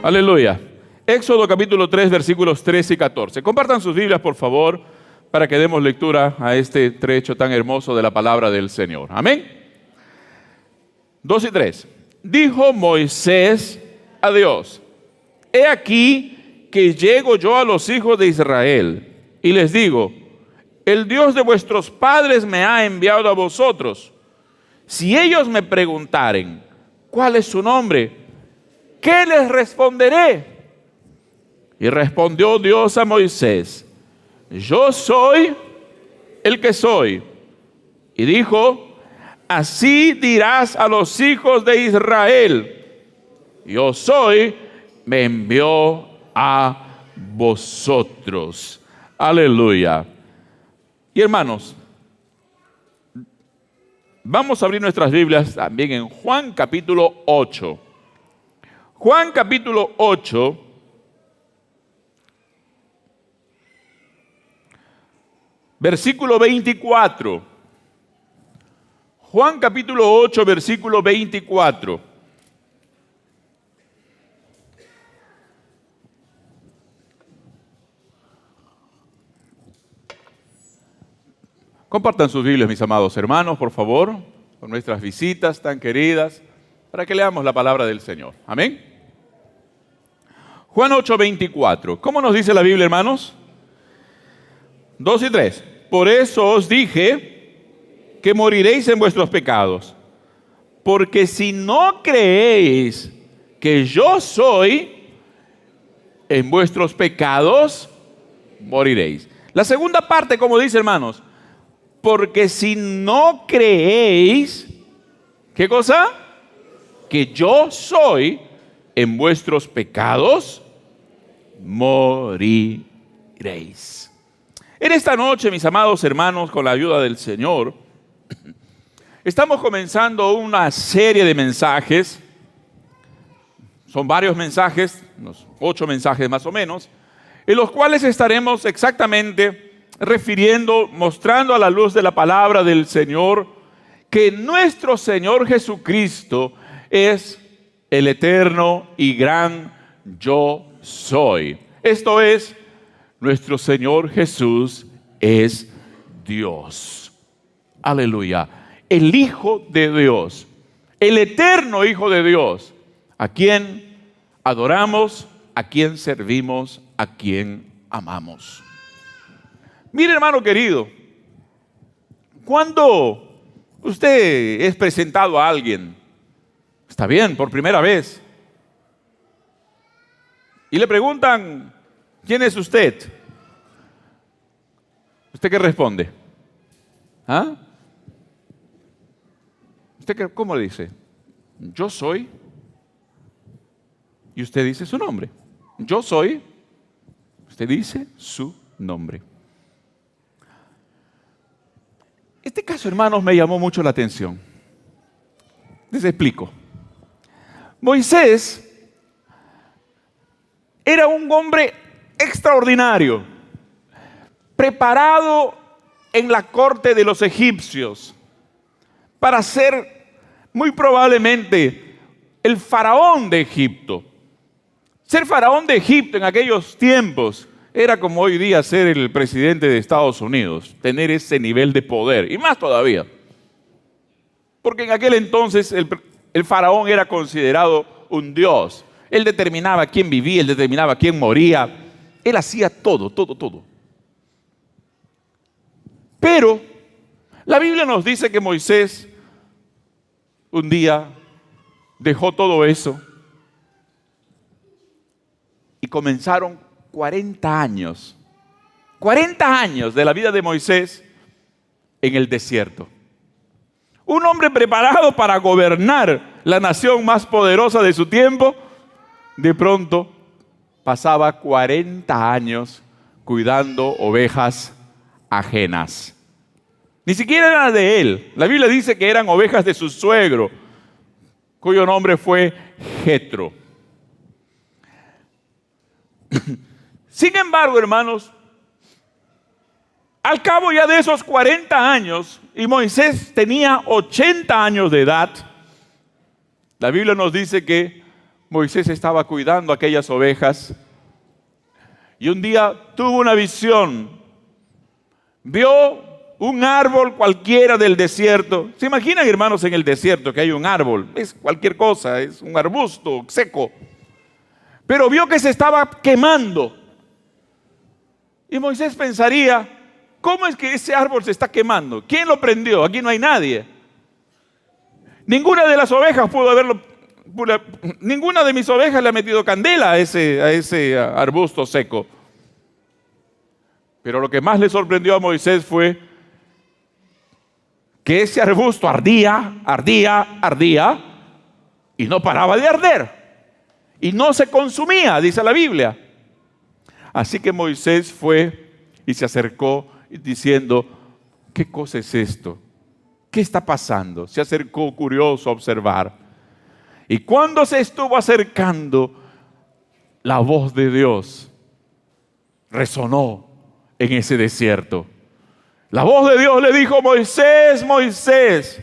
Aleluya. Éxodo capítulo 3, versículos 13 y 14. Compartan sus Biblias, por favor, para que demos lectura a este trecho tan hermoso de la palabra del Señor. Amén. 2 y 3. Dijo Moisés a Dios: he aquí que llego yo a los hijos de Israel y les digo: el Dios de vuestros padres me ha enviado a vosotros. Si ellos me preguntaren: ¿cuál es su nombre?, ¿qué les responderé? Y respondió Dios a Moisés: yo soy el que soy. Y dijo: así dirás a los hijos de Israel: yo soy, me envió a vosotros. Aleluya. Y hermanos, vamos a abrir nuestras Biblias también en Juan capítulo 8. Juan capítulo 8, versículo 24. Juan capítulo 8, versículo 24. Compartan sus Biblias, mis amados hermanos, por favor, con nuestras visitas tan queridas, para que leamos la palabra del Señor. Amén. Juan 8, 24. ¿Cómo nos dice la Biblia, hermanos? 2 y 3. Por eso os dije que moriréis en vuestros pecados, porque si no creéis que yo soy, en vuestros pecados moriréis. La segunda parte, como dice, hermanos, porque si no creéis, ¿qué cosa? Que yo soy, en vuestros pecados moriréis. En esta noche, mis amados hermanos, con la ayuda del Señor, estamos comenzando una serie de mensajes. Son varios mensajes, unos 8 mensajes más o menos, en los cuales estaremos exactamente refiriendo, mostrando a la luz de la palabra del Señor, que nuestro Señor Jesucristo es el eterno y gran yo soy. Esto es, nuestro Señor Jesús es Dios. Aleluya. El Hijo de Dios, el eterno Hijo de Dios, a quien adoramos, a quien servimos, a quien amamos. Mire, hermano querido, cuando usted es presentado a alguien, está bien, por primera vez, y le preguntan: ¿quién es usted? ¿Usted qué responde? ¿Ah? ¿Usted cómo le dice? Yo soy. Y usted dice su nombre. Yo soy. Usted dice su nombre. Este caso, hermanos, me llamó mucho la atención. Les explico. Moisés era un hombre extraordinario, preparado en la corte de los egipcios para ser muy probablemente el faraón de Egipto. Ser faraón de Egipto en aquellos tiempos era como hoy día ser el presidente de Estados Unidos, tener ese nivel de poder, y más todavía. Porque en aquel entonces el faraón era considerado un dios. Él determinaba quién vivía, él determinaba quién moría. Él hacía todo. Pero la Biblia nos dice que Moisés un día dejó todo eso y comenzaron 40 años de la vida de Moisés en el desierto. Un hombre preparado para gobernar la nación más poderosa de su tiempo, de pronto pasaba 40 años cuidando ovejas ajenas. Ni siquiera eran de él. La Biblia dice que eran ovejas de su suegro, cuyo nombre fue Jetro. Sin embargo, hermanos, al cabo ya de esos 40 años, y Moisés tenía 80 años de edad, la Biblia nos dice que Moisés estaba cuidando aquellas ovejas y un día tuvo una visión. Vio un árbol cualquiera del desierto. ¿Se imaginan, hermanos, en el desierto que hay un árbol? Es cualquier cosa, es un arbusto seco. Pero vio que se estaba quemando. Y Moisés pensaría, ¿cómo es que ese árbol se está quemando? ¿Quién lo prendió? Aquí no hay nadie. Ninguna de las ovejas pudo haberlo. Ninguna de mis ovejas le ha metido candela a ese arbusto seco. Pero lo que más le sorprendió a Moisés fue que ese arbusto ardía y no paraba de arder. Y no se consumía, dice la Biblia. Así que Moisés fue y se acercó diciendo, ¿qué cosa es esto? ¿Qué está pasando? Se acercó curioso a observar. Y cuando se estuvo acercando, la voz de Dios resonó en ese desierto. La voz de Dios le dijo, Moisés, Moisés,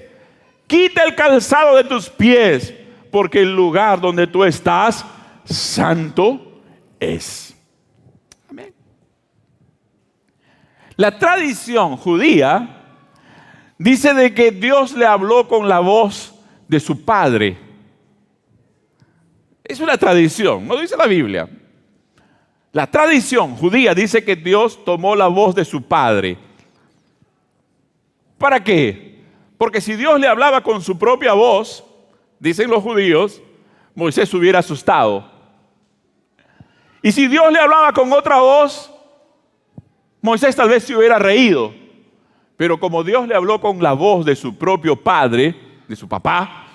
quita el calzado de tus pies, porque el lugar donde tú estás, santo es. Amén. La tradición judía dice de que Dios le habló con la voz de su padre. Es una tradición, no dice la Biblia. La tradición judía dice que Dios tomó la voz de su padre. ¿Para qué? Porque si Dios le hablaba con su propia voz, dicen los judíos, Moisés se hubiera asustado. Y si Dios le hablaba con otra voz, Moisés tal vez se hubiera reído. Pero como Dios le habló con la voz de su propio padre, de su papá,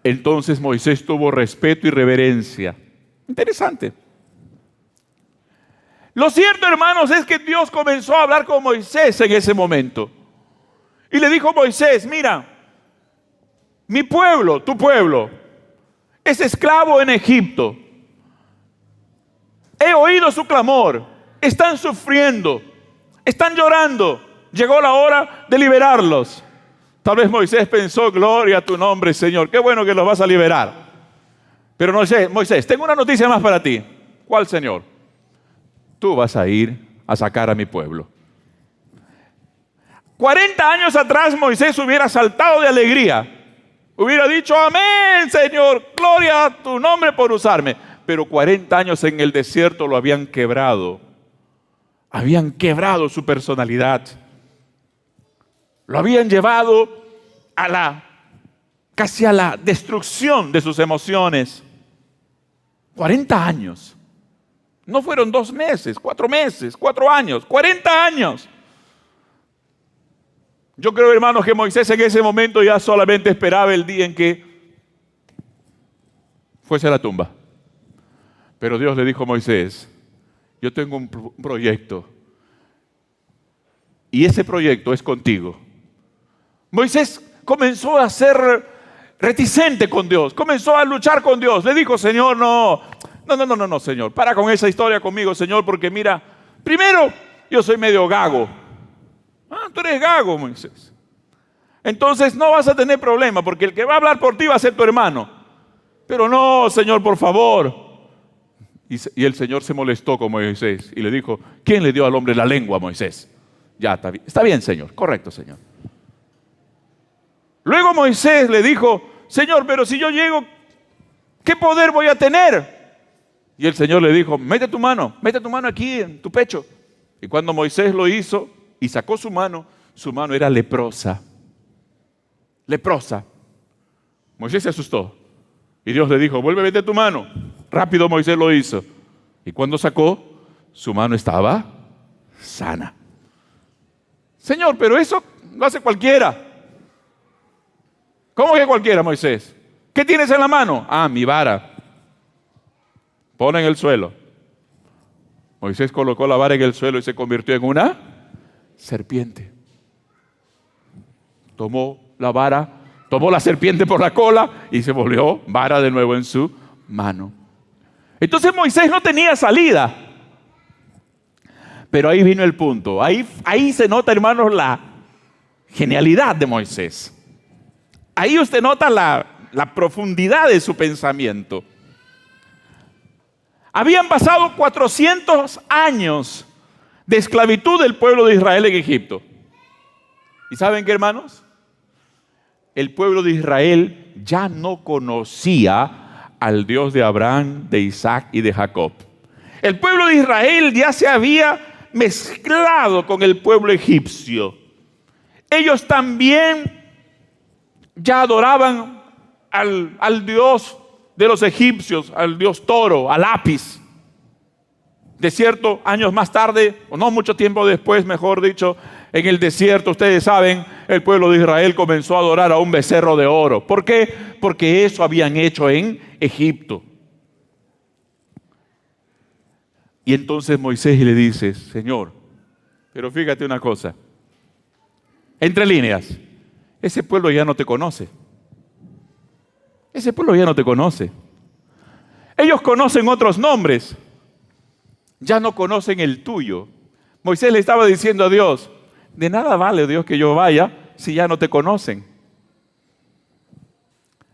entonces Moisés tuvo respeto y reverencia. Interesante. Lo cierto, hermanos, es que Dios comenzó a hablar con Moisés en ese momento. Y le dijo a Moisés, mira, mi pueblo, tu pueblo, es esclavo en Egipto. He oído su clamor, están sufriendo, están llorando. Llegó la hora de liberarlos. Tal vez Moisés pensó, gloria a tu nombre, Señor, qué bueno que los vas a liberar. Pero Moisés, tengo una noticia más para ti. ¿Cuál, Señor? Tú vas a ir a sacar a mi pueblo. 40 años atrás Moisés hubiera saltado de alegría. Hubiera dicho, amén, Señor, gloria a tu nombre por usarme. Pero 40 años en el desierto lo habían quebrado. Habían quebrado su personalidad. Lo habían llevado casi a la destrucción de sus emociones. 40 años. No fueron 2 meses, 4 meses, 4 años, 40 años. Yo creo, hermanos, que Moisés en ese momento ya solamente esperaba el día en que fuese a la tumba. Pero Dios le dijo a Moisés, yo tengo un proyecto y ese proyecto es contigo. Moisés comenzó a ser reticente con Dios, comenzó a luchar con Dios. Le dijo, Señor, no, Señor, para con esa historia conmigo, Señor, porque mira, primero, yo soy medio gago. Tú eres gago, Moisés. Entonces no vas a tener problema, porque el que va a hablar por ti va a ser tu hermano. Pero no, Señor, por favor. Y el Señor se molestó con Moisés y le dijo, ¿quién le dio al hombre la lengua a Moisés? Ya, está bien, Señor, correcto, Señor. Luego Moisés le dijo, Señor, pero si yo llego, ¿qué poder voy a tener? Y el Señor le dijo, mete tu mano aquí en tu pecho. Y cuando Moisés lo hizo y sacó su mano era leprosa. Leprosa. Moisés se asustó. Y Dios le dijo, vuelve a meter tu mano. Rápido Moisés lo hizo. Y cuando sacó, su mano estaba sana. Señor, pero eso lo hace cualquiera. ¿Cómo que cualquiera, Moisés? ¿Qué tienes en la mano? Mi vara. Pon en el suelo. Moisés colocó la vara en el suelo y se convirtió en una serpiente. Tomó la vara, tomó la serpiente por la cola y se volvió vara de nuevo en su mano. Entonces Moisés no tenía salida. Pero ahí vino el punto. Ahí se nota, hermanos, la genialidad de Moisés. Ahí usted nota la profundidad de su pensamiento. Habían pasado 400 años de esclavitud del pueblo de Israel en Egipto. ¿Y saben qué, hermanos? El pueblo de Israel ya no conocía al Dios de Abraham, de Isaac y de Jacob. El pueblo de Israel ya se había mezclado con el pueblo egipcio. Ellos también ya adoraban al Dios de los egipcios, al Dios toro, al Apis. De cierto, años más tarde, o no mucho tiempo después, mejor dicho, en el desierto, ustedes saben, el pueblo de Israel comenzó a adorar a un becerro de oro. ¿Por qué? Porque eso habían hecho en Egipto. Y entonces Moisés le dice, Señor, pero fíjate una cosa, entre líneas, ese pueblo ya no te conoce. Ese pueblo ya no te conoce. Ellos conocen otros nombres, ya no conocen el tuyo. Moisés le estaba diciendo a Dios, de nada vale, Dios, que yo vaya si ya no te conocen.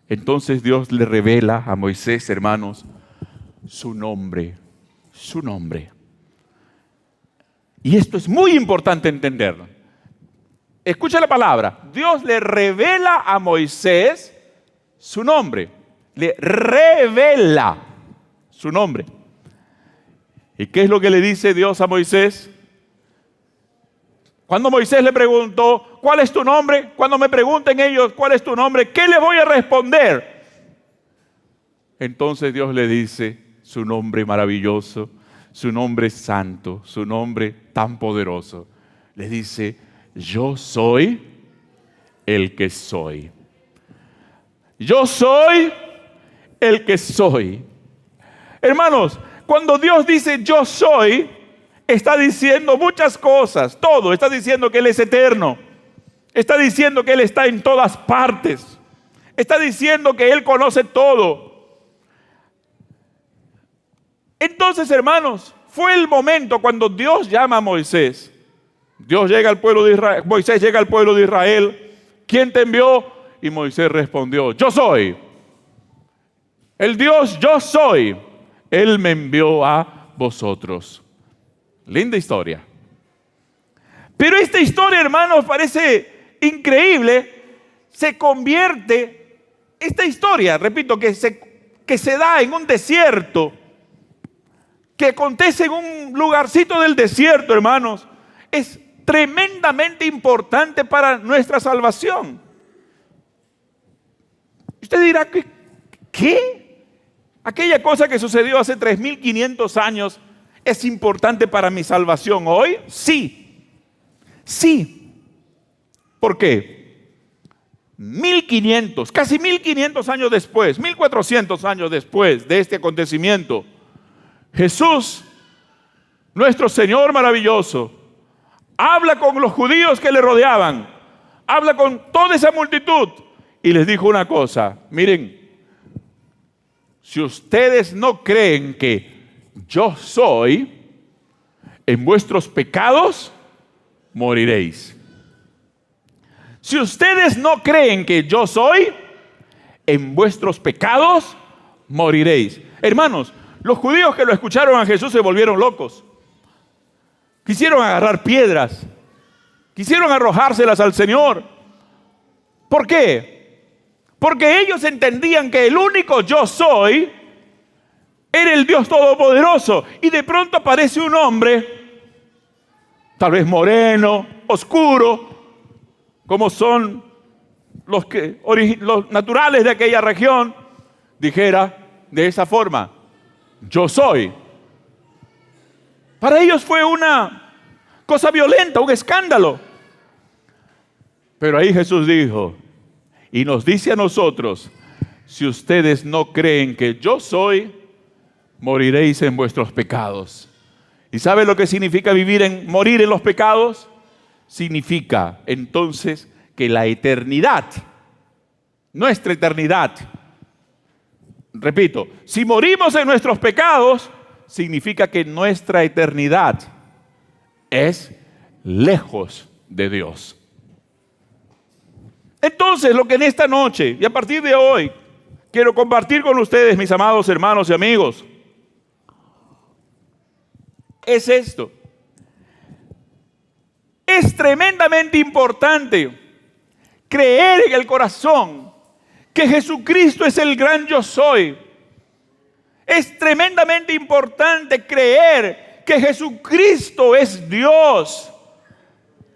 Entonces Dios le revela a Moisés, hermanos, su nombre. Su nombre. Y esto es muy importante entenderlo. Escucha la palabra. Dios le revela a Moisés su nombre. Le revela su nombre. ¿Y qué es lo que le dice Dios a Moisés? Cuando Moisés le preguntó, ¿cuál es tu nombre? Cuando me pregunten ellos, ¿cuál es tu nombre? ¿Qué le voy a responder? Entonces Dios le dice su nombre maravilloso, su nombre santo, su nombre tan poderoso. Le dice, yo soy el que soy. Yo soy el que soy. Hermanos, cuando Dios dice yo soy, está diciendo muchas cosas, todo. Está diciendo que Él es eterno. Está diciendo que Él está en todas partes. Está diciendo que Él conoce todo. Entonces, hermanos, fue el momento cuando Dios llama a Moisés. Dios llega al pueblo de Israel, Moisés llega al pueblo de Israel. ¿Quién te envió? Y Moisés respondió, yo soy. El Dios yo soy. Él me envió a vosotros. Linda historia. Pero esta historia, hermanos, parece increíble. Se convierte, esta historia, repito, que se da en un desierto, que acontece en un lugarcito del desierto, hermanos, es tremendamente importante para nuestra salvación. Usted dirá, ¿qué? Aquella cosa que sucedió hace 3.500 años es importante para mi salvación hoy. Sí, sí. ¿Por qué? 1.500, casi 1.500 años después, 1.400 años después de este acontecimiento, Jesús, nuestro Señor maravilloso, habla con los judíos que le rodeaban, habla con toda esa multitud y les dijo una cosa, miren, si ustedes no creen que yo soy, en vuestros pecados moriréis. Si ustedes no creen que yo soy, en vuestros pecados moriréis. Hermanos, los judíos que lo escucharon a Jesús se volvieron locos. Quisieron agarrar piedras. Quisieron arrojárselas al Señor. ¿Por qué? Porque ellos entendían que el único yo soy era el Dios Todopoderoso. Y de pronto aparece un hombre, tal vez moreno, oscuro, como son los naturales de aquella región, dijera de esa forma, yo soy. Para ellos fue una cosa violenta, un escándalo. Pero ahí Jesús dijo, y nos dice a nosotros, si ustedes no creen que yo soy, moriréis en vuestros pecados. ¿Y sabe lo que significa morir en los pecados? Significa entonces que la eternidad, nuestra eternidad, repito, si morimos en nuestros pecados, significa que nuestra eternidad es lejos de Dios. Entonces, lo que en esta noche y a partir de hoy quiero compartir con ustedes, mis amados hermanos y amigos, es esto. Es tremendamente importante creer en el corazón que Jesucristo es el gran yo soy. Es tremendamente importante creer que Jesucristo es Dios.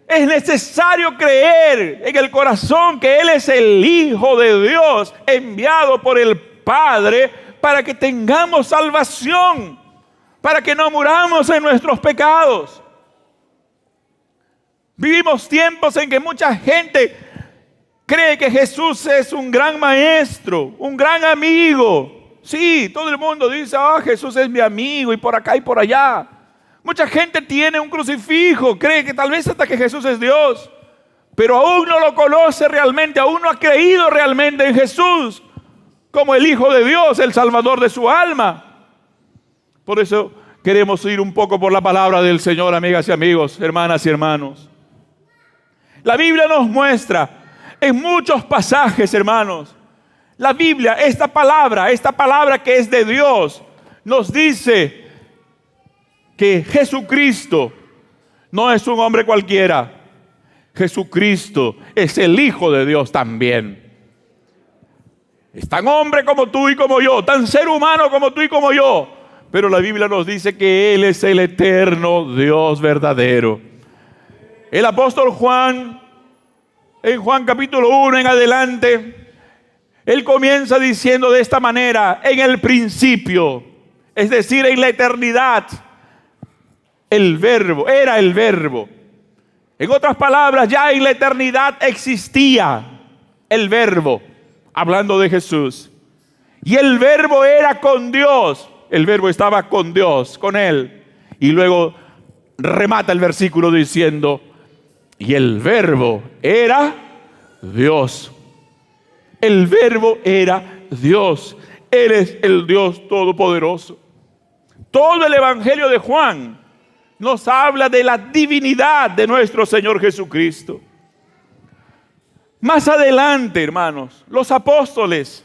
Es necesario creer en el corazón que Él es el Hijo de Dios, enviado por el Padre para que tengamos salvación, para que no muramos en nuestros pecados. Vivimos tiempos en que mucha gente cree que Jesús es un gran maestro, un gran amigo. Sí, todo el mundo dice, Jesús es mi amigo y por acá y por allá. Mucha gente tiene un crucifijo, cree que tal vez hasta que Jesús es Dios, pero aún no lo conoce realmente, aún no ha creído realmente en Jesús como el Hijo de Dios, el Salvador de su alma. Por eso queremos ir un poco por la palabra del Señor, amigas y amigos, hermanas y hermanos. La Biblia nos muestra en muchos pasajes, hermanos, la Biblia, esta palabra que es de Dios, nos dice que Jesucristo no es un hombre cualquiera. Jesucristo es el Hijo de Dios también. Es tan hombre como tú y como yo, tan ser humano como tú y como yo. Pero la Biblia nos dice que Él es el eterno Dios verdadero. El apóstol Juan, en Juan capítulo 1 en adelante, él comienza diciendo de esta manera: en el principio, es decir, en la eternidad, el verbo, era el verbo. En otras palabras, ya en la eternidad existía el verbo, hablando de Jesús. Y el verbo era con Dios. El verbo estaba con Dios, con Él. Y luego remata el versículo diciendo: y el verbo era Dios. El verbo era Dios. Él es el Dios Todopoderoso. Todo el Evangelio de Juan nos habla de la divinidad de nuestro Señor Jesucristo. Más adelante, hermanos, los apóstoles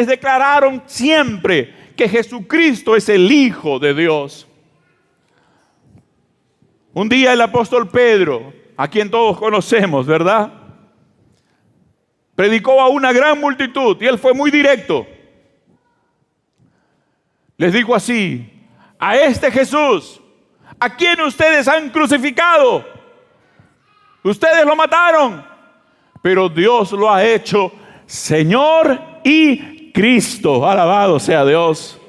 declararon siempre que Jesucristo es el Hijo de Dios. Un día el apóstol Pedro, a quien todos conocemos, ¿verdad?, predicó a una gran multitud y él fue muy directo. Les dijo así: a este Jesús, a quien ustedes han crucificado, ustedes lo mataron, pero Dios lo ha hecho Señor y Cristo. Alabado sea Dios.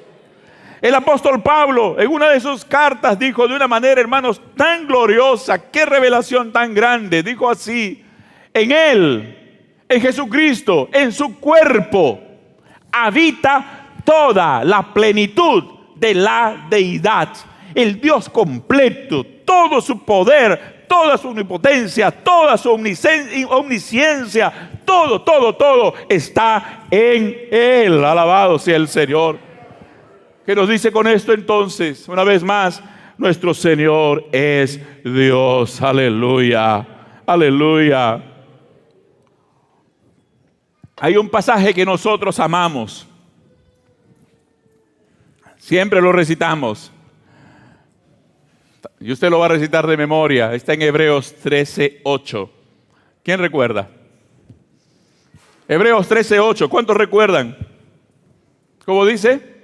El apóstol Pablo, en una de sus cartas, dijo de una manera, hermanos, tan gloriosa, qué revelación tan grande. Dijo así: en Él, en Jesucristo, en su cuerpo, habita toda la plenitud de la deidad. El Dios completo, todo su poder, toda su omnipotencia, toda su omnisciencia, todo está en Él. Alabado sea el Señor. ¿Qué nos dice con esto entonces? Una vez más, nuestro Señor es Dios. Aleluya, aleluya. Hay un pasaje que nosotros amamos. Siempre lo recitamos. Y usted lo va a recitar de memoria. Está en Hebreos 13:8. ¿Quién recuerda? Hebreos 13:8. ¿Cuántos recuerdan? ¿Cómo dice?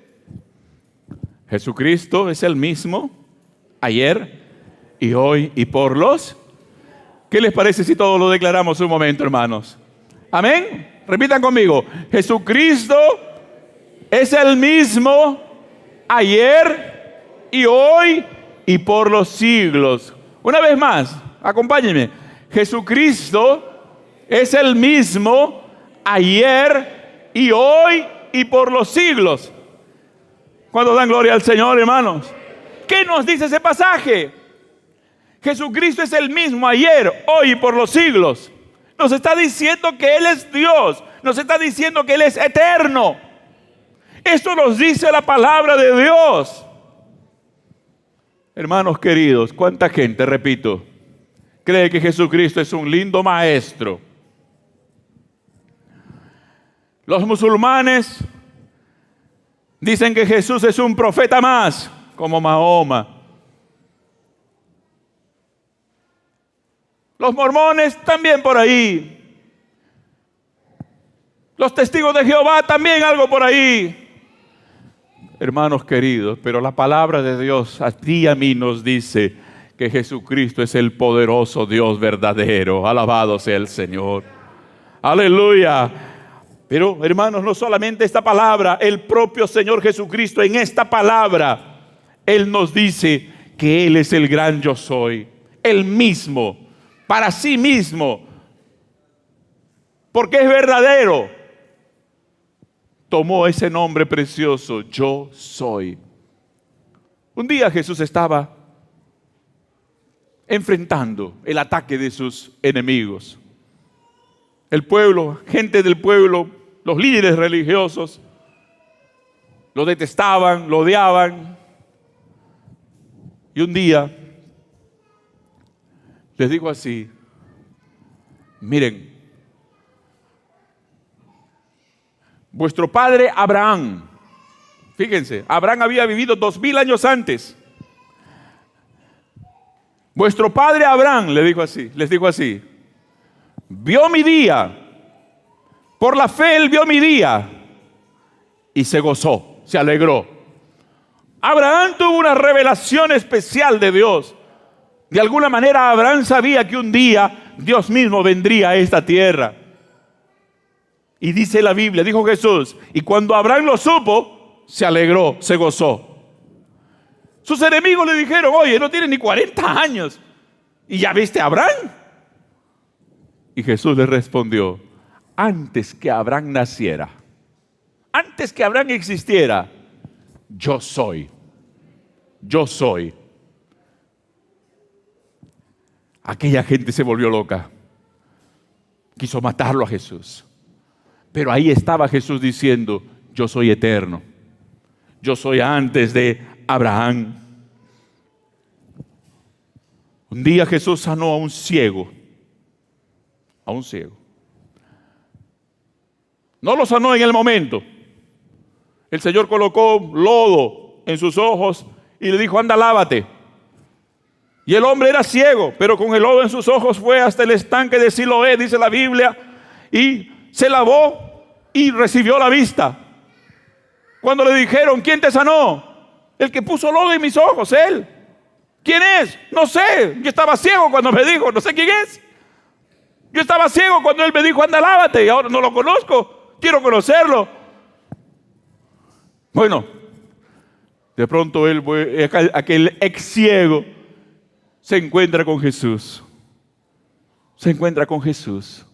Jesucristo es el mismo ayer y hoy y por los. ¿Qué les parece si todos lo declaramos un momento, hermanos? Amén. Repitan conmigo: Jesucristo es el mismo ayer y hoy y por los siglos. Una vez más, acompáñenme. Jesucristo es el mismo ayer y hoy y por los siglos. ¿Cuántos dan gloria al Señor, hermanos? ¿Qué nos dice ese pasaje? Jesucristo es el mismo ayer, hoy y por los siglos. Nos está diciendo que Él es Dios. Nos está diciendo que Él es eterno. Esto nos dice la palabra de Dios. Hermanos queridos, ¿cuánta gente, repito, cree que Jesucristo es un lindo maestro? Los musulmanes dicen que Jesús es un profeta más. como Mahoma. Los mormones también por ahí. Los testigos de Jehová también algo por ahí. Hermanos queridos, pero la palabra de Dios a ti y a mí nos dice que Jesucristo es el poderoso Dios verdadero. Alabado sea el Señor. Aleluya. Pero hermanos, no solamente esta palabra, el propio Señor Jesucristo en esta palabra, Él nos dice que Él es el gran yo soy. Él mismo, para sí mismo, porque es verdadero, tomó ese nombre precioso, yo soy. Un día Jesús estaba enfrentando el ataque de sus enemigos. El pueblo, gente del pueblo, los líderes religiosos, lo detestaban, lo odiaban. Y un día les dijo así: miren, vuestro padre Abraham, fíjense, Abraham había vivido 2000 años antes. Vuestro padre Abraham, les dijo así, vio mi día, por la fe él vio mi día y se gozó, se alegró. Abraham tuvo una revelación especial de Dios. De alguna manera Abraham sabía que un día Dios mismo vendría a esta tierra. Y dice la Biblia, dijo Jesús, y cuando Abraham lo supo, se alegró, se gozó. Sus enemigos le dijeron, oye, no tiene ni 40 años. ¿Y ya viste a Abraham? Y Jesús le respondió, antes que Abraham naciera, antes que Abraham existiera, yo soy. Yo soy. Aquella gente se volvió loca. Quiso matarlo a Jesús. Pero ahí estaba Jesús diciendo, yo soy eterno. Yo soy antes de Abraham. Un día Jesús sanó a un ciego. A un ciego. No lo sanó en el momento. El Señor colocó lodo en sus ojos y le dijo, anda, lávate. Y el hombre era ciego, pero con el lodo en sus ojos fue hasta el estanque de Siloé, dice la Biblia, y se lavó y recibió la vista. Cuando le dijeron, ¿quién te sanó? El que puso lodo en mis ojos, él. ¿Quién es? No sé. Yo estaba ciego cuando me dijo, no sé quién es. Yo estaba ciego cuando él me dijo, anda, lávate, y ahora no lo conozco, quiero conocerlo. Bueno, de pronto aquel ex ciego se encuentra con Jesús. Se encuentra con Jesús.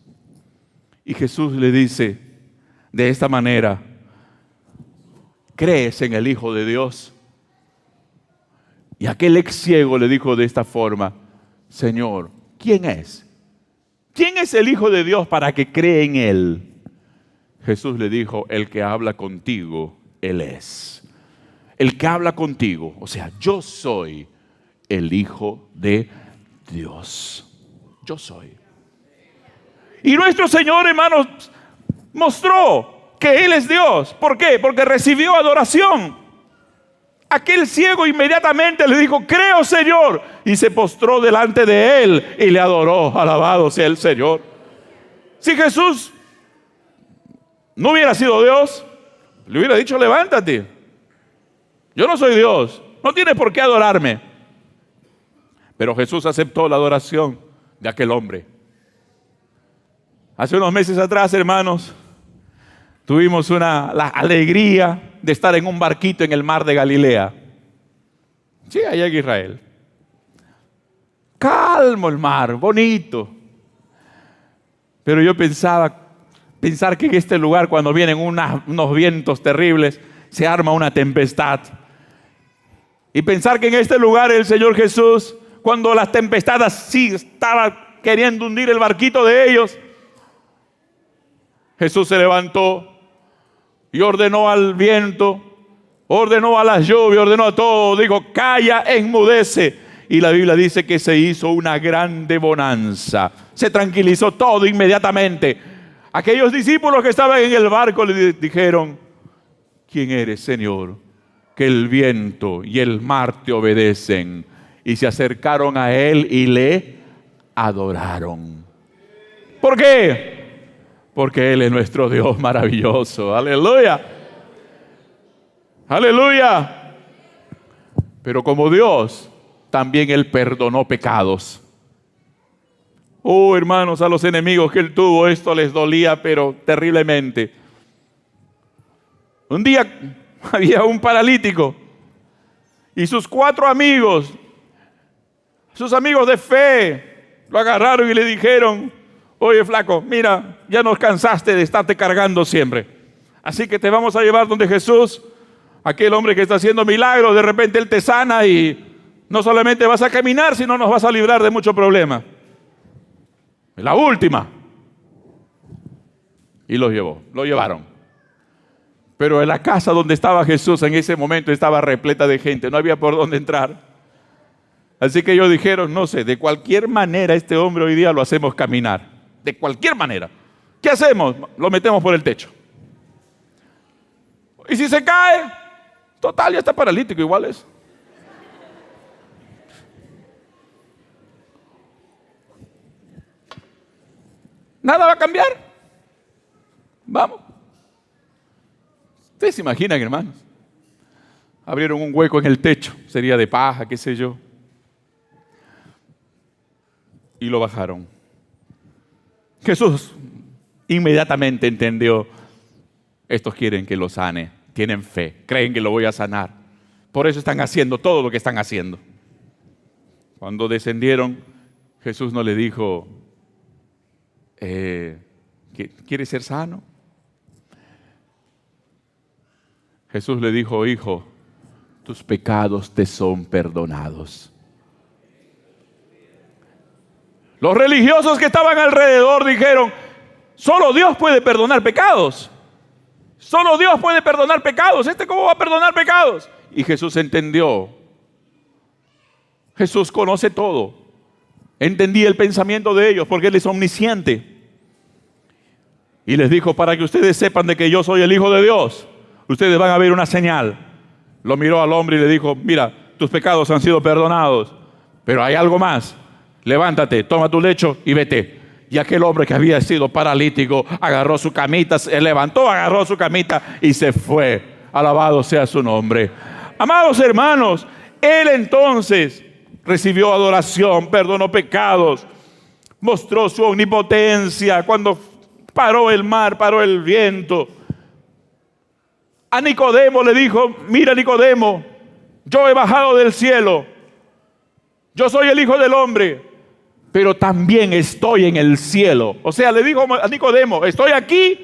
Y Jesús le dice de esta manera, ¿crees en el Hijo de Dios? Y aquel ex ciego le dijo de esta forma, Señor, ¿quién es? ¿Quién es el Hijo de Dios para que cree en Él? Jesús le dijo, el que habla contigo, Él es. El que habla contigo, o sea, yo soy el Hijo de Dios. Yo soy. Y nuestro Señor, hermanos, mostró que Él es Dios. ¿Por qué? Porque recibió adoración. Aquel ciego inmediatamente le dijo, creo, Señor. Y se postró delante de Él y le adoró. Alabado sea el Señor. Si Jesús no hubiera sido Dios, le hubiera dicho, levántate. Yo no soy Dios. No tienes por qué adorarme. Pero Jesús aceptó la adoración de aquel hombre. Hace unos meses atrás, hermanos, tuvimos la alegría de estar en un barquito en el mar de Galilea. Sí, allá en Israel. Calmo el mar, bonito. Pero yo pensar que en este lugar, cuando vienen unos vientos terribles, se arma una tempestad. Y pensar que en este lugar el Señor Jesús, cuando las tempestades sí estaba queriendo hundir el barquito de ellos, Jesús se levantó y ordenó al viento, ordenó a la lluvia, ordenó a todo, dijo, calla, enmudece. Y la Biblia dice que se hizo una grande bonanza. Se tranquilizó todo inmediatamente. Aquellos discípulos que estaban en el barco le dijeron, ¿quién eres, Señor? que el viento y el mar te obedecen. Y se acercaron a él y le adoraron. ¿Por qué? Porque él es nuestro Dios maravilloso. Aleluya. Aleluya. Pero como Dios, también él perdonó pecados. Oh, hermanos, a los enemigos que él tuvo, esto les dolía, pero terriblemente. Un día había un paralítico y sus 4 amigos, sus amigos de fe, lo agarraron y le dijeron: oye, flaco, mira, ya nos cansaste de estarte cargando siempre, así que te vamos a llevar donde Jesús, aquel hombre que está haciendo milagros. De repente él te sana y no solamente vas a caminar, sino nos vas a librar de muchos problemas. La última. Y lo llevaron. Pero en la casa donde estaba Jesús en ese momento estaba repleta de gente, no había por dónde entrar. Así que ellos dijeron: no sé, de cualquier manera este hombre hoy día lo hacemos caminar. De cualquier manera. ¿Qué hacemos? Lo metemos por el techo. Y si se cae, total, ya está paralítico igual es. Nada va a cambiar. Vamos. Ustedes se imaginan, hermanos. Abrieron un hueco en el techo, sería de paja, qué sé yo. Y lo bajaron. Jesús inmediatamente entendió: estos quieren que lo sane, tienen fe, creen que lo voy a sanar. Por eso están haciendo todo lo que están haciendo. Cuando descendieron, Jesús no le dijo: ¿quieres ser sano? Jesús le dijo: hijo, tus pecados te son perdonados. Los religiosos que estaban alrededor dijeron: solo Dios puede perdonar pecados. Solo Dios puede perdonar pecados. ¿Cómo va a perdonar pecados? Y Jesús entendió. Jesús conoce todo. Entendí el pensamiento de ellos porque Él es omnisciente. Y les dijo: para que ustedes sepan de que yo soy el Hijo de Dios, ustedes van a ver una señal. Lo miró al hombre y le dijo: mira, tus pecados han sido perdonados, pero hay algo más. Levántate, toma tu lecho y vete. Y aquel hombre que había sido paralítico agarró su camita, se levantó, agarró su camita y se fue. Alabado sea su nombre. Amados hermanos, él entonces recibió adoración, perdonó pecados, mostró su omnipotencia cuando paró el mar, paró el viento. A Nicodemo le dijo: mira, Nicodemo, yo he bajado del cielo, yo soy el Hijo del Hombre, pero también estoy en el cielo. O sea, le dijo a Nicodemo: estoy aquí,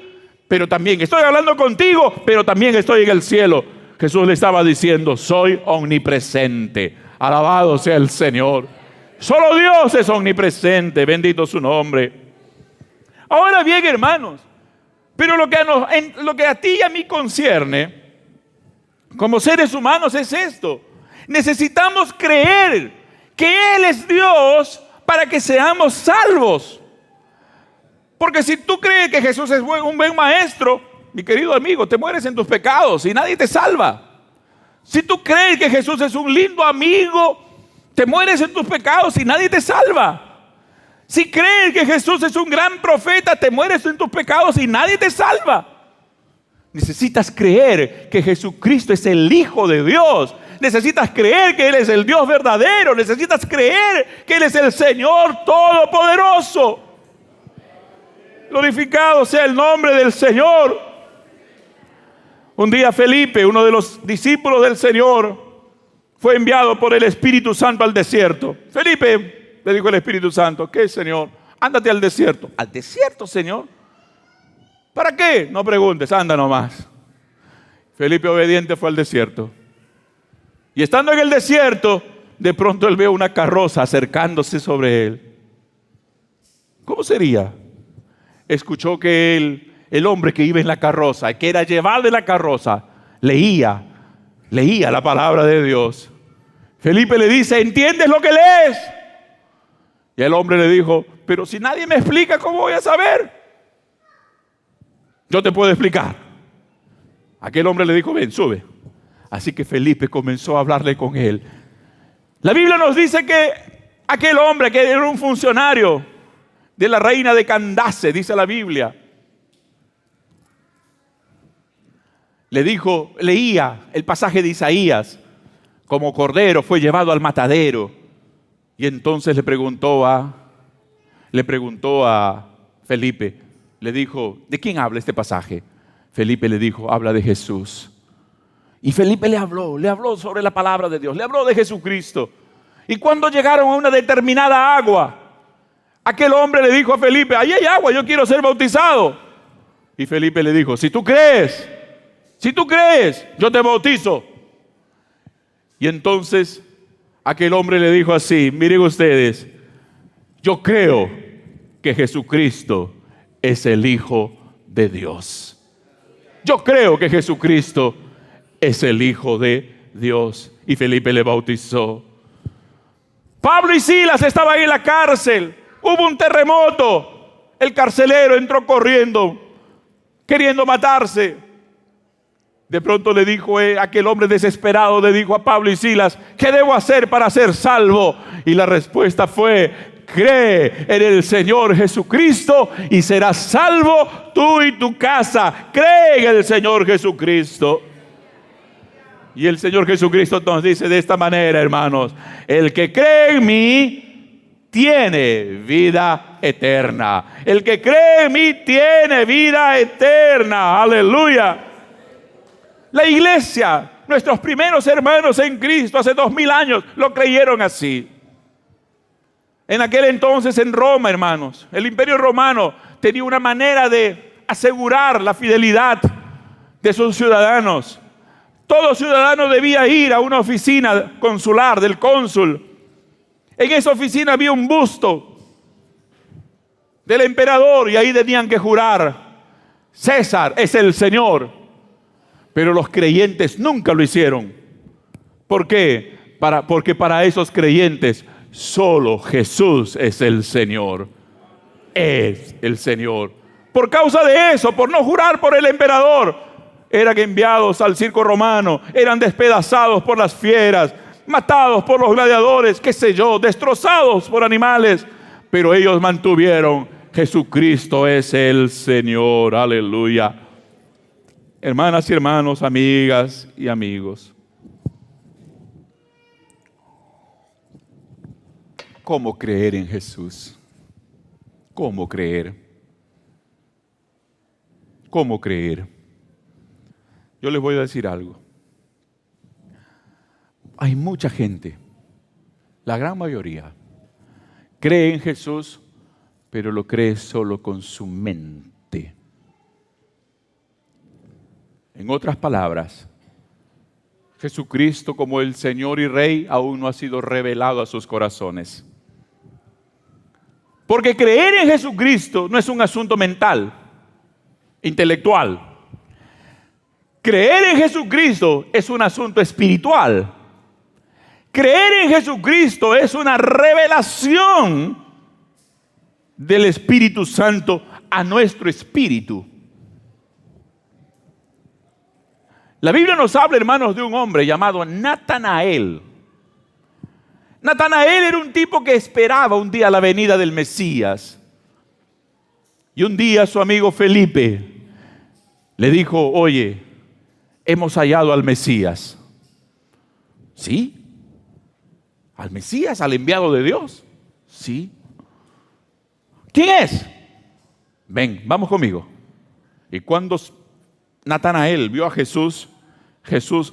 pero también estoy hablando contigo, pero también estoy en el cielo. Jesús le estaba diciendo: soy omnipresente. Alabado sea el Señor. Solo Dios es omnipresente, bendito su nombre. Ahora bien, hermanos, pero lo que a ti y a mí concierne como seres humanos es esto: necesitamos creer que Él es Dios para que seamos salvos. Porque si tú crees que Jesús es un buen maestro, mi querido amigo, te mueres en tus pecados y nadie te salva. Si tú crees que Jesús es un lindo amigo, te mueres en tus pecados y nadie te salva. Si crees que Jesús es un gran profeta, te mueres en tus pecados y nadie te salva. Necesitas creer que Jesucristo es el Hijo de Dios. Necesitas creer que Él es el Dios verdadero. Necesitas creer que Él es el Señor Todopoderoso. Glorificado sea el nombre del Señor. Un día Felipe, uno de los discípulos del Señor, fue enviado por el Espíritu Santo al desierto. Felipe, le dijo el Espíritu Santo: ¿qué, Señor? Ándate al desierto. ¿Al desierto, Señor? ¿Para qué? No preguntes, anda nomás. Felipe, obediente, fue al desierto. Y estando en el desierto, de pronto él ve una carroza acercándose sobre él. ¿Cómo sería? Escuchó que el hombre que iba en la carroza, que era llevado de la carroza, leía la palabra de Dios. Felipe le dice: ¿entiendes lo que lees? Y el hombre le dijo: pero si nadie me explica, ¿cómo voy a saber? Yo te puedo explicar. Aquel hombre le dijo: ven, sube. Así que Felipe comenzó a hablarle con él. La Biblia nos dice que aquel hombre, que era un funcionario de la reina de Candace, dice la Biblia, le dijo, leía el pasaje de Isaías, como cordero fue llevado al matadero. Y entonces le preguntó a Felipe, le dijo, ¿de quién habla este pasaje? Felipe le dijo, habla de Jesús. Y Felipe le habló sobre la palabra de Dios, le habló de Jesucristo. Y cuando llegaron a una determinada agua, aquel hombre le dijo a Felipe, ahí hay agua, yo quiero ser bautizado. Y Felipe le dijo, si tú crees, yo te bautizo. Y entonces aquel hombre le dijo así, miren ustedes, yo creo que Jesucristo es el Hijo de Dios. Yo creo que Jesucristo es el Hijo de Dios. Y Felipe le bautizó. Pablo y Silas estaban en la cárcel. Hubo un terremoto. El carcelero entró corriendo, queriendo matarse. De pronto le dijo aquel hombre desesperado, le dijo a Pablo y Silas, ¿qué debo hacer para ser salvo? Y la respuesta fue, cree en el Señor Jesucristo y serás salvo tú y tu casa. Cree en el Señor Jesucristo. Y el Señor Jesucristo nos dice de esta manera, hermanos, el que cree en mí tiene vida eterna. El que cree en mí tiene vida eterna. Aleluya. La iglesia, nuestros primeros hermanos en Cristo hace 2000 años lo creyeron así. En aquel entonces en Roma, hermanos, el Imperio Romano tenía una manera de asegurar la fidelidad de sus ciudadanos. Todo ciudadano debía ir a una oficina consular del cónsul. En esa oficina había un busto del emperador y ahí tenían que jurar, César es el Señor. Pero los creyentes nunca lo hicieron. ¿Por qué? Porque para esos creyentes solo Jesús es el Señor. Es el Señor. Por causa de eso, por no jurar por el emperador, eran enviados al circo romano, eran despedazados por las fieras, matados por los gladiadores, qué sé yo, destrozados por animales. Pero ellos mantuvieron, Jesucristo es el Señor. Aleluya. Hermanas y hermanos, amigas y amigos, ¿cómo creer en Jesús? ¿Cómo creer? ¿Cómo creer? Yo les voy a decir algo. Hay mucha gente, la gran mayoría, cree en Jesús, pero lo cree solo con su mente. En otras palabras, Jesucristo como el Señor y Rey aún no ha sido revelado a sus corazones. Porque creer en Jesucristo no es un asunto mental, intelectual. Creer en Jesucristo es un asunto espiritual. Creer en Jesucristo es una revelación del Espíritu Santo a nuestro espíritu. La Biblia nos habla, hermanos, de un hombre llamado Natanael. Natanael era un tipo que esperaba un día la venida del Mesías. Y un día su amigo Felipe le dijo, oye, hemos hallado al Mesías. ¿Sí? ¿Al Mesías? ¿Al enviado de Dios? Sí. ¿Quién es? Ven, vamos conmigo. Y cuando Natanael vio a Jesús,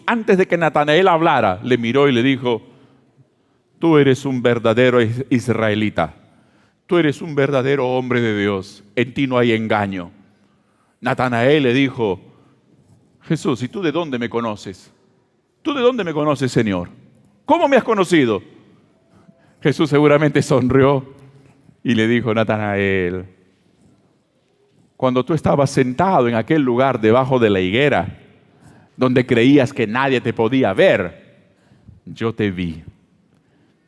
antes de que Natanael hablara, le miró y le dijo, tú eres un verdadero israelita, tú eres un verdadero hombre de Dios, en ti no hay engaño. Natanael le dijo, Jesús, ¿y tú de dónde me conoces? ¿Tú de dónde me conoces, Señor? ¿Cómo me has conocido? Jesús seguramente sonrió y le dijo, Natanael, cuando tú estabas sentado en aquel lugar debajo de la higuera, donde creías que nadie te podía ver, yo te vi.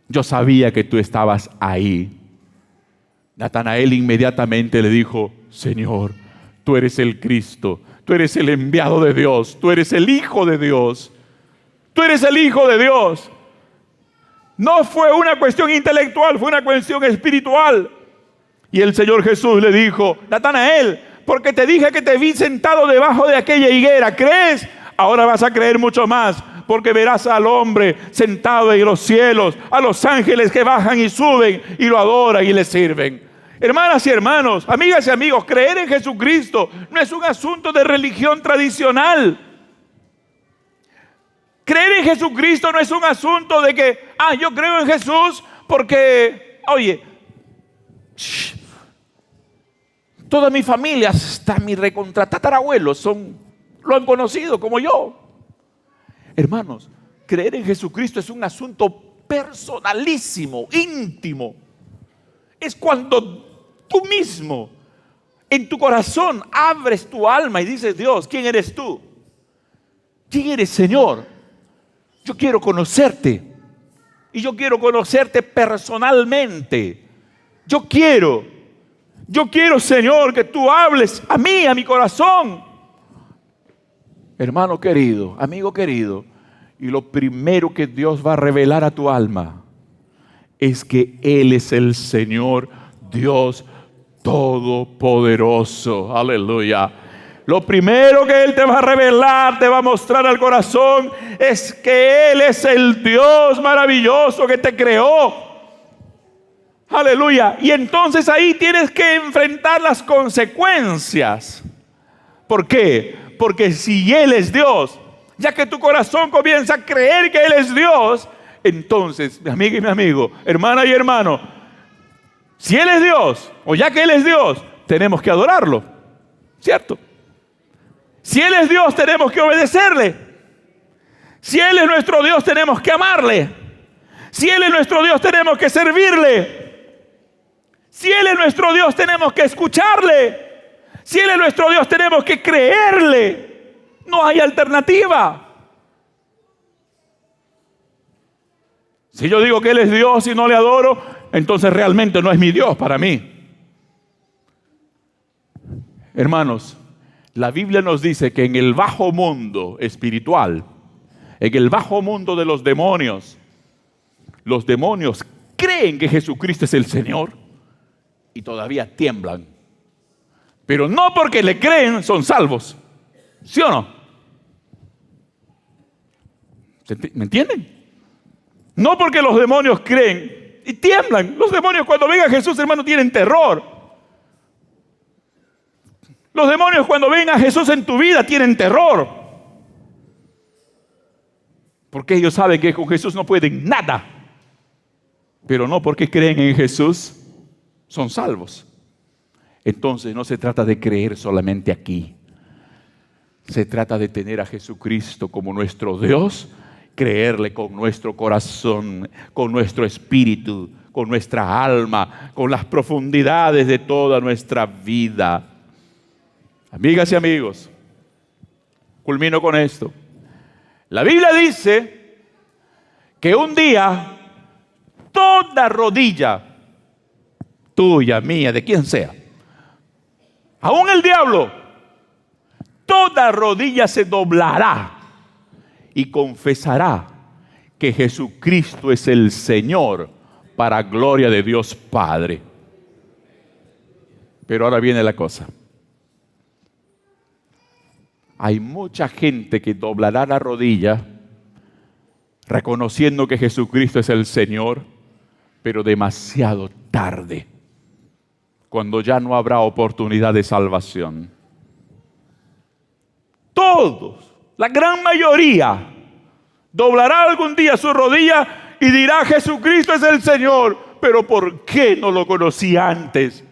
Yo sabía que tú estabas ahí. Natanael inmediatamente le dijo, Señor, tú eres el Cristo, tú eres el enviado de Dios, tú eres el Hijo de Dios. Tú eres el Hijo de Dios. No fue una cuestión intelectual, fue una cuestión espiritual. Y el Señor Jesús le dijo: Natanael, porque te dije que te vi sentado debajo de aquella higuera, ¿crees? Ahora vas a creer mucho más, porque verás al hombre sentado en los cielos, a los ángeles que bajan y suben y lo adoran y le sirven. Hermanas y hermanos, amigas y amigos, creer en Jesucristo no es un asunto de religión tradicional. Creer en Jesucristo no es un asunto de que, yo creo en Jesús porque, oye, toda mi familia, hasta mi recontratatarabuelos lo han conocido como yo. Hermanos, creer en Jesucristo es un asunto personalísimo, íntimo. Es cuando tú mismo, en tu corazón, abres tu alma y dices: Dios, ¿quién eres tú? ¿Quién eres, Señor? Yo quiero conocerte. Y yo quiero conocerte personalmente. Yo quiero, Señor, que tú hables a mí, a mi corazón. Hermano querido, amigo querido, y lo primero que Dios va a revelar a tu alma es que Él es el Señor Dios Todopoderoso. Aleluya. Lo primero que Él te va a revelar, te va a mostrar al corazón, es que Él es el Dios maravilloso que te creó. Aleluya. Y entonces ahí tienes que enfrentar las consecuencias. ¿Por qué? Porque si Él es Dios, ya que tu corazón comienza a creer que Él es Dios, entonces, mi amiga y mi amigo, hermana y hermano, si Él es Dios, o ya que Él es Dios, tenemos que adorarlo, ¿cierto? Si Él es Dios, tenemos que obedecerle. Si Él es nuestro Dios, tenemos que amarle. Si Él es nuestro Dios, tenemos que servirle. Si Él es nuestro Dios, tenemos que escucharle. Si Él es nuestro Dios, tenemos que creerle. No hay alternativa. Si yo digo que Él es Dios y no le adoro, entonces realmente no es mi Dios para mí. Hermanos, la Biblia nos dice que en el bajo mundo espiritual, en el bajo mundo de los demonios creen que Jesucristo es el Señor y todavía tiemblan. Pero no porque le creen son salvos. ¿Sí o no? ¿Me entienden? No porque los demonios creen y tiemblan. Los demonios cuando ven a Jesús, hermano, tienen terror. Los demonios cuando ven a Jesús en tu vida tienen terror. Porque ellos saben que con Jesús no pueden nada. Pero no porque creen en Jesús son salvos. Entonces no se trata de creer solamente aquí. Se trata de tener a Jesucristo como nuestro Dios, creerle con nuestro corazón, con nuestro espíritu, con nuestra alma, con las profundidades de toda nuestra vida. Amigas y amigos, culmino con esto. La Biblia dice que un día toda rodilla, tuya, mía, de quien sea, aún el diablo, toda rodilla se doblará y confesará que Jesucristo es el Señor para gloria de Dios Padre. Pero ahora viene la cosa. Hay mucha gente que doblará la rodilla reconociendo que Jesucristo es el Señor, pero demasiado tarde, cuando ya no habrá oportunidad de salvación. Todos, la gran mayoría, doblará algún día su rodilla y dirá: Jesucristo es el Señor, pero ¿por qué no lo conocí antes?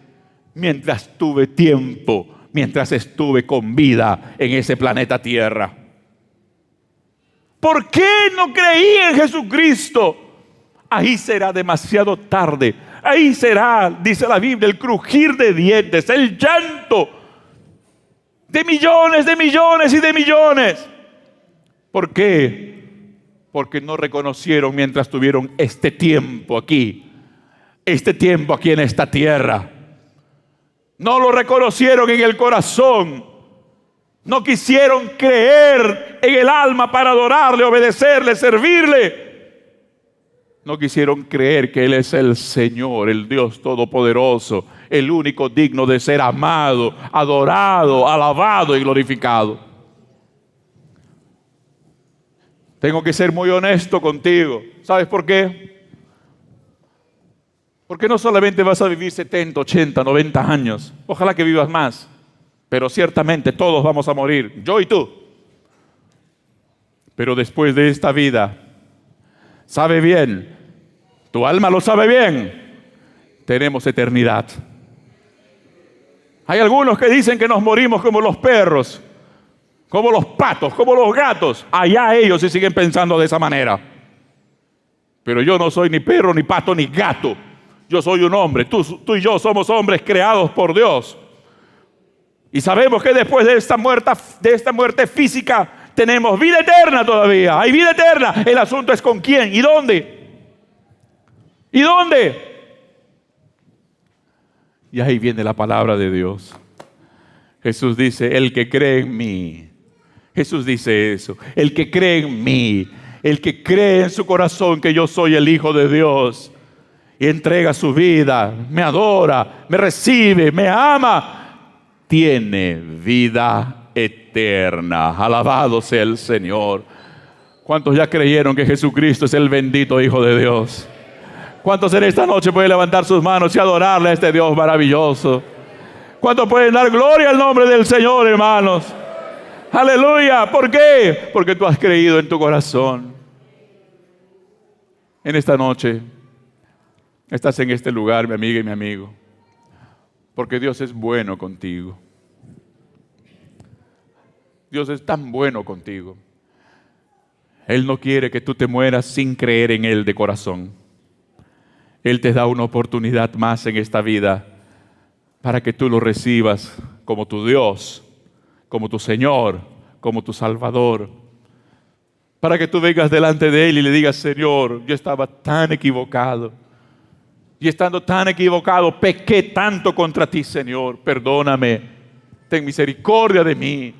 Mientras tuve tiempo, mientras estuve con vida en ese planeta Tierra. ¿Por qué no creí en Jesucristo? Ahí será demasiado tarde. Ahí será, dice la Biblia, el crujir de dientes, el llanto de millones y de millones. ¿Por qué? Porque no reconocieron mientras tuvieron este tiempo aquí en esta tierra. No lo reconocieron en el corazón. No quisieron creer en el alma para adorarle, obedecerle, servirle. No quisieron creer que Él es el Señor, el Dios Todopoderoso, el único digno de ser amado, adorado, alabado y glorificado. Tengo que ser muy honesto contigo. ¿Sabes por qué? Porque no solamente vas a vivir 70, 80, 90 años. Ojalá que vivas más. Pero ciertamente todos vamos a morir, yo y tú. Pero después de esta vida, sabe bien, tu alma lo sabe bien, tenemos eternidad. Hay algunos que dicen que nos morimos como los perros, como los patos, como los gatos. Allá ellos sí siguen pensando de esa manera. Pero yo no soy ni perro, ni pato, ni gato. Yo soy un hombre. Tú y yo somos hombres creados por Dios. Y sabemos que después de esta muerte física tenemos vida eterna todavía. Hay vida eterna. El asunto es con quién y dónde. ¿Y dónde? Y ahí viene la palabra de Dios. Jesús dice, el que cree en mí. Jesús dice eso. El que cree en mí. El que cree en su corazón que yo soy el Hijo de Dios. Y entrega su vida. Me adora. Me recibe. Me ama. Tiene vida eterna. Alabado sea el Señor. ¿Cuántos ya creyeron que Jesucristo es el bendito Hijo de Dios? ¿Cuántos en esta noche pueden levantar sus manos y adorarle a este Dios maravilloso? ¿Cuántos pueden dar gloria al nombre del Señor, hermanos? Aleluya. ¿Por qué? Porque tú has creído en tu corazón. En esta noche estás en este lugar, mi amiga y mi amigo, porque Dios es bueno contigo. Dios es tan bueno contigo. Él no quiere que tú te mueras sin creer en Él de corazón. Él te da una oportunidad más en esta vida para que tú lo recibas como tu Dios, como tu Señor, como tu Salvador. Para que tú vengas delante de Él y le digas, Señor, yo estaba tan equivocado. Y estando tan equivocado, pequé tanto contra ti, Señor. Perdóname, ten misericordia de mí.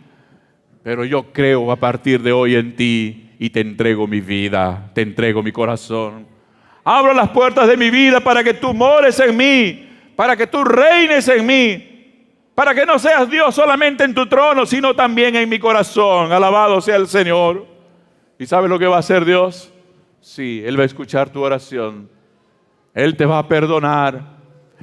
Pero yo creo a partir de hoy en ti y te entrego mi vida, te entrego mi corazón. Abro las puertas de mi vida para que tú mores en mí, para que tú reines en mí, para que no seas Dios solamente en tu trono, sino también en mi corazón. Alabado sea el Señor. ¿Y sabes lo que va a hacer Dios? Sí, Él va a escuchar tu oración. Él te va a perdonar.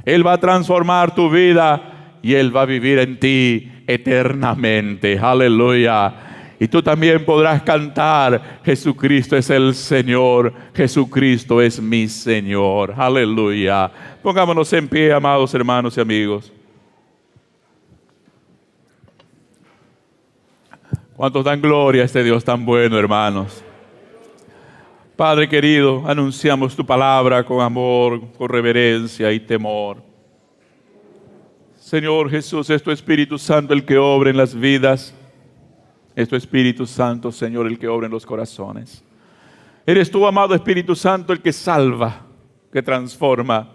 Él va a transformar tu vida y Él va a vivir en ti eternamente. Aleluya. Y tú también podrás cantar, Jesucristo es el Señor, Jesucristo es mi Señor. Aleluya. Pongámonos en pie, amados hermanos y amigos. ¿Cuántos dan gloria a este Dios tan bueno, hermanos? Padre querido, anunciamos tu palabra con amor, con reverencia y temor. Señor Jesús, es tu Espíritu Santo el que obra en las vidas. Es tu Espíritu Santo, Señor, el que obra en los corazones. Eres tú, amado Espíritu Santo, el que salva, que transforma.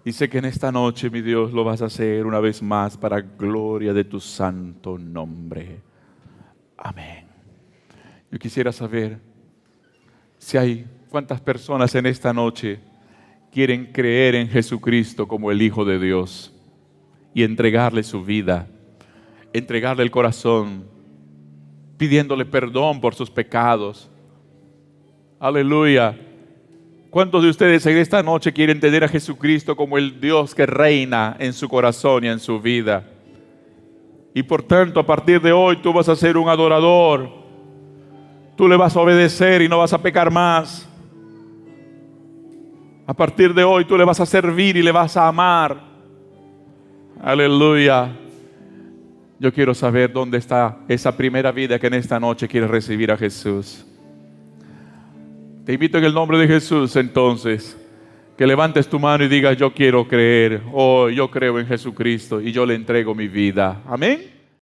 Y sé que en esta noche, mi Dios, lo vas a hacer una vez más para gloria de tu santo nombre. Amén. Yo quisiera saber si hay cuántas personas en esta noche quieren creer en Jesucristo como el Hijo de Dios y entregarle su vida, entregarle el corazón, pidiéndole perdón por sus pecados. Aleluya. ¿Cuántos de ustedes en esta noche quieren tener a Jesucristo como el Dios que reina en su corazón y en su vida? Y por tanto, a partir de hoy tú vas a ser un adorador. Tú le vas a obedecer y no vas a pecar más. A partir de hoy tú le vas a servir y le vas a amar. Aleluya. Yo quiero saber dónde está esa primera vida que en esta noche quiere recibir a Jesús. Te invito en el nombre de Jesús entonces, que levantes tu mano y digas, yo quiero creer, yo creo en Jesucristo y yo le entrego mi vida. Amén.